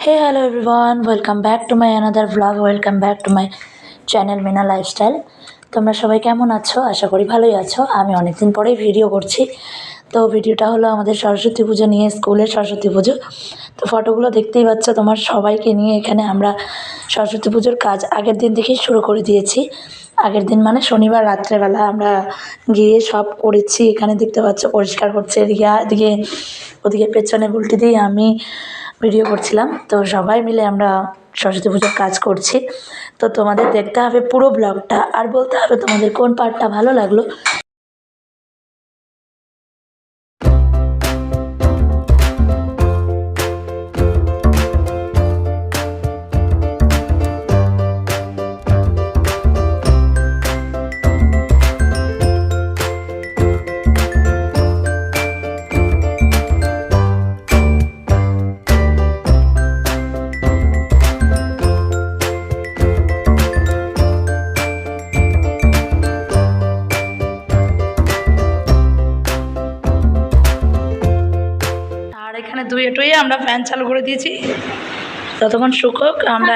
Hey, hello everyone, welcome back to my another vlog, welcome back to my channel Mina lifestyle. তোমরা সবাই কেমন আছো? আশা করি ভালোই আছো। আমি অনেকদিন পরেই ভিডিও করছি। তো ভিডিওটা হলো আমাদের সরস্বতী পুজো নিয়ে, স্কুলের সরস্বতী পুজো। তো ফটোগুলো দেখতেই পাচ্ছ, তোমার সবাইকে নিয়ে এখানে আমরা সরস্বতী পুজোর কাজ আগের দিন থেকেই শুরু করে দিয়েছি। আগের দিন মানে শনিবার রাত্রেবেলা আমরা গিয়ে সব করেছি। এখানে দেখতে পাচ্ছ পরিষ্কার করছে রিয়া, এদিকে ওদিকে পেছনে উল্টে দিয়ে আমি ভিডিও করছিলাম। তো সবাই মিলে আমরা সরস্বতী পুজোর কাজ করছি। তো তোমাদের দেখতে হবে পুরো ব্লগটা, আর বলতে হবে তোমাদের কোন পার্টটা ভালো লাগলো। এখানে ধুয়ে টুয়ে আমরা ফ্যান চালু করে দিয়েছি, ততক্ষণ শুকোক। আমরা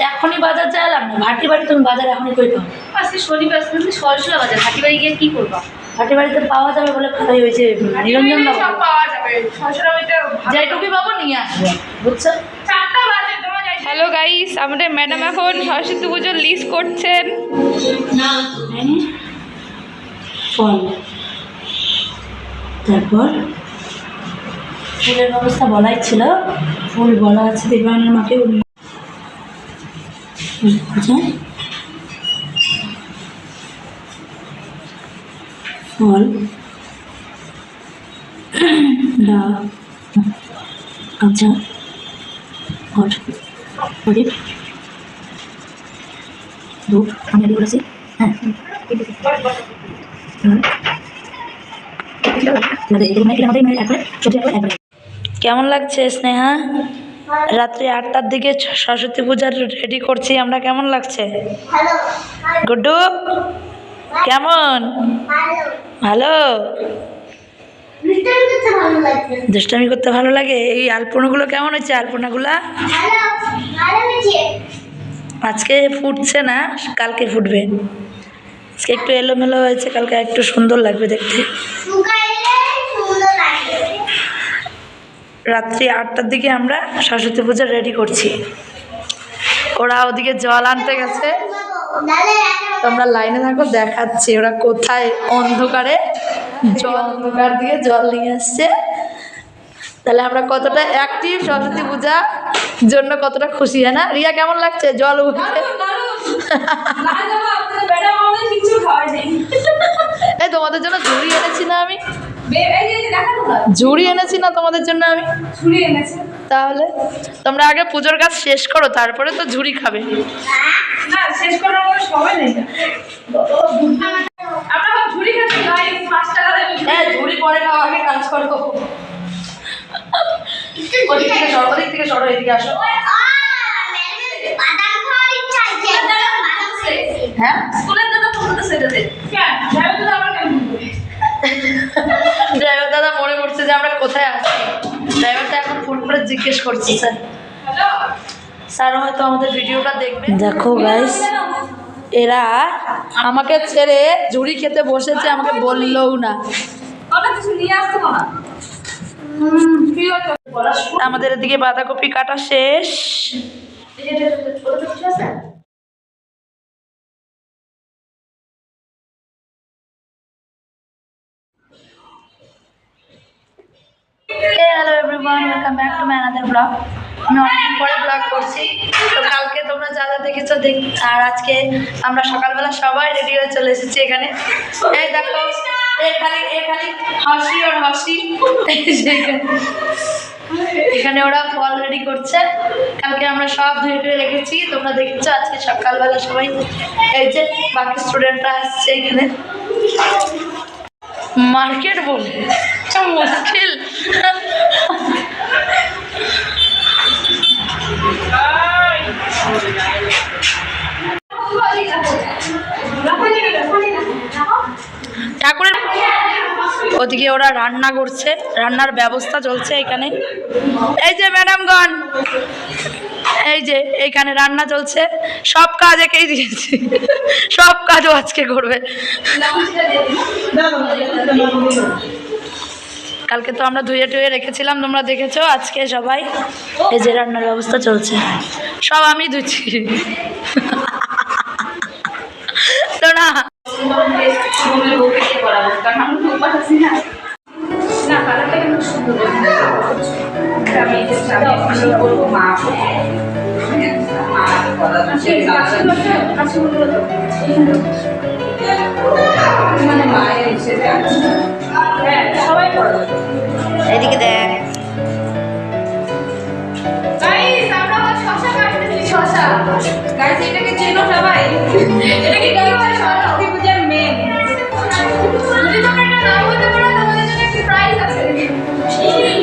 এখনই বাজার চাইলাম না, ভাটি বাড়ি তুমি বাজার এখনই কই পাও? আজকে শনিবার, সরষলা বাজার ভাটি বাড়ি গিয়ে কি করবা? ভাটি বাড়িতে পাওয়া যাবে বলে কথাই হয়েছে। নিরঞ্জন সব পাওয়া যাবে, সরষলা বাড়িতে যেটুকুই পাবো নিয়ে আসবো, বুঝছো? 4টা বাজে তোমার যাই। হ্যালো গাইস, আমাদের ম্যাডাম এখন সরস্বতী পুজোর লিস্ট করছেন। না ফল, তারপর ফুলের ব্যবস্থা বলাই ছিল, ফুল বলা আছে দেবায়নের মাকে। ফল আচ্ছা ঘট প্রদীপ ধূপ আমি রেডি করেছি। হ্যাঁ কেমন লাগছে স্নেহা? রাত্রি 8টার দিকে সরস্বতী পূজার রেডি করছি আমরা, কেমন লাগছে? গুড্ডু কেমন? ভালো। দুষ্টামি করতে ভালো লাগে। এই আলপনাগুলো কেমন হচ্ছে? আলপনাগুলা আজকে ফুটছে না, কালকে ফুটবে। আজকে একটু এলোমেলো হয়েছে, কালকে একটু সুন্দর লাগবে দেখতে। রাত্রি 8টার দিকে আমরা সরস্বতী পূজা রেডি করছি। ওরা ওদিকে জল আনতে গেছে, তোমরা লাইনে থাকো, দেখাচ্ছি ওরা কোথায় অন্ধকারে অন্ধকার দিয়ে জল নিয়ে আসছে। তাহলে আমরা কতটা অ্যাক্টিভ সরস্বতী পূজা জন্য, কতটা খুশি। হয় না রিয়া? কেমন লাগছে জল উঠতে? এই তোমাদের জন্য ঝুড়ি এনেছি না আমি, ঝুড়ি এনেছি না তোমাদের জন্য আমি? তাহলে তোমরা আগে পুজোর কাজ শেষ করো, তারপরে তো ঝুড়ি খাবে। না, শেষ করার কোনো সময় নেই। আমরা সব ঝুড়ি খাচ্ছি ভাই, 5 টাকা দেবে। হ্যাঁ, ঝুড়ি পরে নাও, আগে কাজ করো। ওদিক থেকে সরো, ওদিক থেকে সরো, এদিকে আসো। হ্যাঁ, স্কুলের দাদা ফোনটা সেটা দে। কেন ড্রাইভার দাদা আমরা কেন বলবো? ড্রাইভার দাদা মনে করছে যে আমরা কোথায় আছি। ড্রাইভারটা এখন ফোন করে জিজ্ঞেস করছে স্যার। হ্যালো স্যার হয়তো আমাদের ভিডিওটা দেখবে। দেখো গাইস, এরা আমাকে ছেড়ে ঝুড়ি খেতে বসেছে, আমাকে বললোও না। ওটা কিছু নিয়ে আসতে না। আমাদের এদিকে বাঁধাকপি কাটা শেষ। Hello everyone, welcome back to my another blog. আমি অনেকদিন পরে ব্লগ করছি। তো কালকে তোমরা যা যা দেখেছো আর আজকে আমরা সকালবেলা সবাই রেডি হয়ে চলে এসেছি এখানে। এই দেখো, এখানে হাসি আর হাসি। এখানে ওরা ফল রেডি করছে। কালকে আমরা সব ধুয়ে টুয়ে রেখেছি, তোমরা দেখেছো। আজকে সকালবেলা সবাই, এই যে বাকি স্টুডেন্টরা আসছে এখানে। মার্কেট বলে মুশকিল। ঠাকুরের ওদিকে ওরা রান্না করছে, রান্নার ব্যবস্থা চলছে এখানে। এই যে ম্যাডামগণ, এই যে এইখানে রান্না চলছে, সব কাজ একেই দিয়েছি, সব কাজও আজকে করবে। কালকে তো আমরা ধুয়ে টুয়ে রেখেছিলাম, তোমরা দেখেছো। আজকে সবাই এই যে রান্নার ব্যবস্থা চলছে, সব আমি ধুচ্ছি তো না। এদিকে দেখ, এটাকে চেনো সবাই, এটাকে কি হয় সরস্বতী পূজার মেন। যদি তোমরা এটা নাও বলতে পারো তোমাদের জন্য একটা প্রাইজ আছে।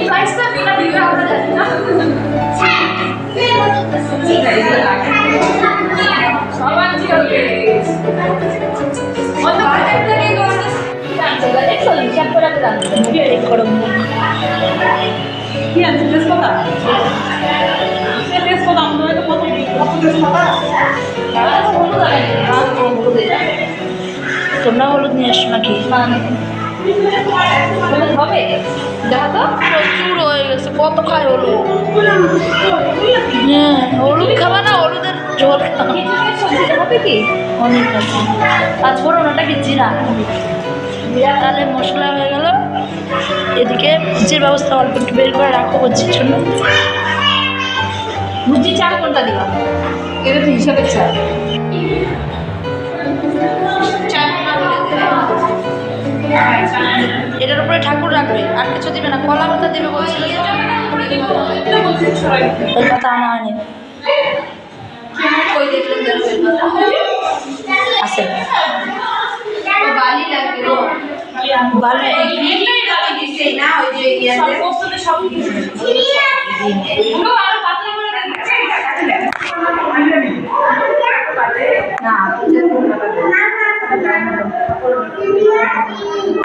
প্রাইজটা বিনা দিবে আমরা জানি না। সবার জি হবে অন্য কাজের থেকে গন্ডা জানতে গেলে একটু হিসাব করে জানতে মুভি এডিট করো। কি আছে টেস্ট কথা? টেস্ট কথা আমরা তো কত টেস্ট কথা? তোমরা হলুদ নিয়ে আসছো নাকি? হবে দেখো তো প্রচুর হয়ে গেছে, কত খায় হলুদ? হ্যাঁ, হলুদ খাবা না? হলুদের ঝোল খাবা। হবে কি অনেক আছে। পাঁচফোড়ন, ওটা কি জিরা? জিরা তাহলে মশলা হয়ে গেল। এদিকে ভুজির ব্যবস্থা অল্প একটু বের করে রাখো ভুজির জন্য। ভুজি চাল কোনটা দিবা? এটা তো হিসাবের চাল। এটার উপরে ঠাকুর রাখবে, আর কিছু দিবে না। কলা পাতা দিবে বলছিল, ওই পাতা আনা হয়নি। আছে বালি লাগবে গো, বালি না ওই যে সব আরো পাতলা করে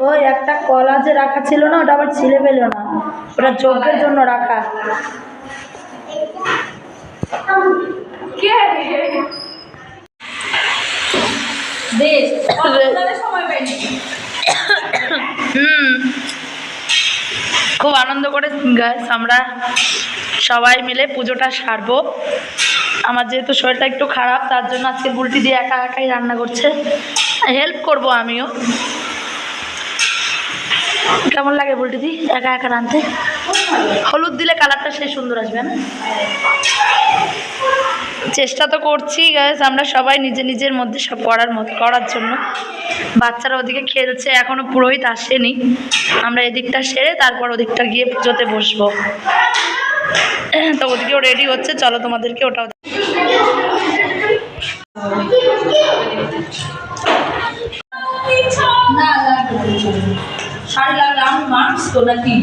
ওই একটা কলা যে রাখা ছিল না, ওটা আবার ছিলে পেল না, ওটা যজ্ঞের জন্য রাখা। খুব আনন্দ করে গাইস আমরা সবাই মিলে পুজোটা সারবো। আমার যেহেতু শরীরটা একটু খারাপ, তার জন্য আজকে বুলটি দিয়ে একা একাই রান্না করছে, হেল্প করব আমিও। কেমন লাগে বুলটি দি একা একা রাঁধতে? হলুদ দিলে কালারটা সেই সুন্দর আসবে না? চেষ্টা তো করছি গাইস আমরা সবাই নিজের মধ্যে সব করার জন্য। বাচ্চারা ওদিকে খেলছে, এখনো পুরোহিত আসেনি। আমরা এদিকটা সেরে তারপর ওদিকটা গিয়ে পুজোতে বসবো। তো ওদিকেও রেডি হচ্ছে, চলো তোমাদেরকে ওটাও শাড়ি লাগলে আমি মানুষ তো নাকি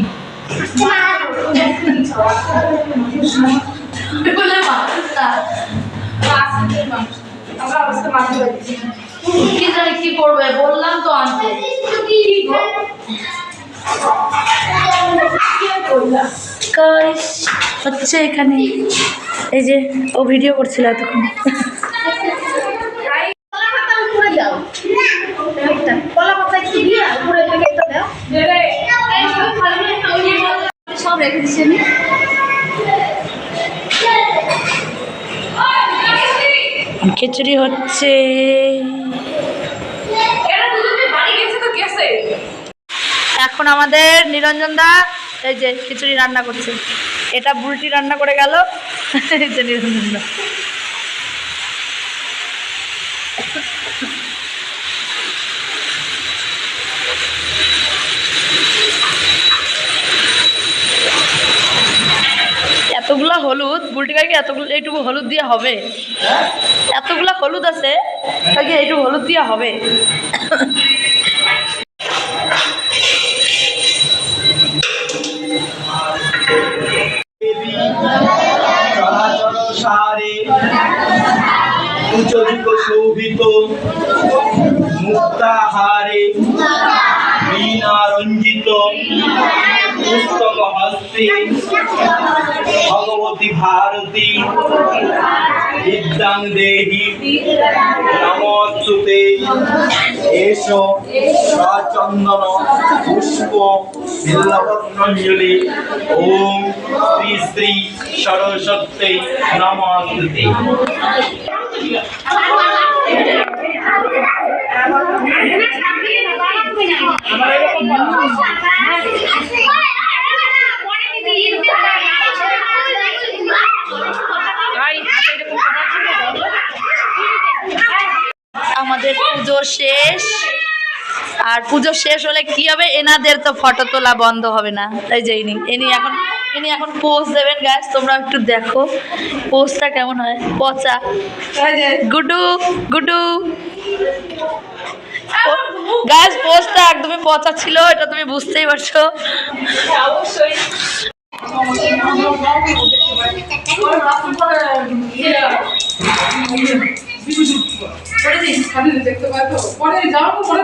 কি জানি কি করবে, বললাম তো আনতে। হচ্ছে এখানে, এই যে ও ভিডিও করছিল এতক্ষণ। সব রেখে দিচ্ছি আমি। খিচুড়ি হচ্ছে। এখন আমাদের নিরঞ্জন দা এই যে খিচুড়ি রান্না করছে, এটা বুলটি রান্না করে গেল। এই যে নিরঞ্জন দা এতগুলা হলুদ, বুলটি কাকি এতগুলো এইটুকু হলুদ দিয়ে হবে? এতগুলা হলুদ আছে কাকি এইটুকু হলুদ দিয়ে হবে? চলাচল সারে উচ্চযুগ শোভিত মুক্তাহারে বীণা রঞ্জিত পুস্তক হস্তে ভগবতী ভারতী বিদ্যাং দেহি নমস্তুতে এসো সচন্দন পুষ্প বিল্লপত্রাঞ্জলি ওম শ্রী শ্রী সরস্বতী নমস্তুতে। আমাদের পুজো শেষ, আর পুজো শেষ হলে কি হবে, এনাদের তো ফটো তোলা বন্ধ হবে না। তাই যে ইনি এখন পোজ দেবেন। গাছ তোমরা একটু দেখো পোজটা কেমন হয়। পচা গুডু গুডু গাছ পোজটা একদমই পচা ছিল, এটা তুমি বুঝতেই পারছো। অবশ্যই দেখতে পাবো পরে যাও পরে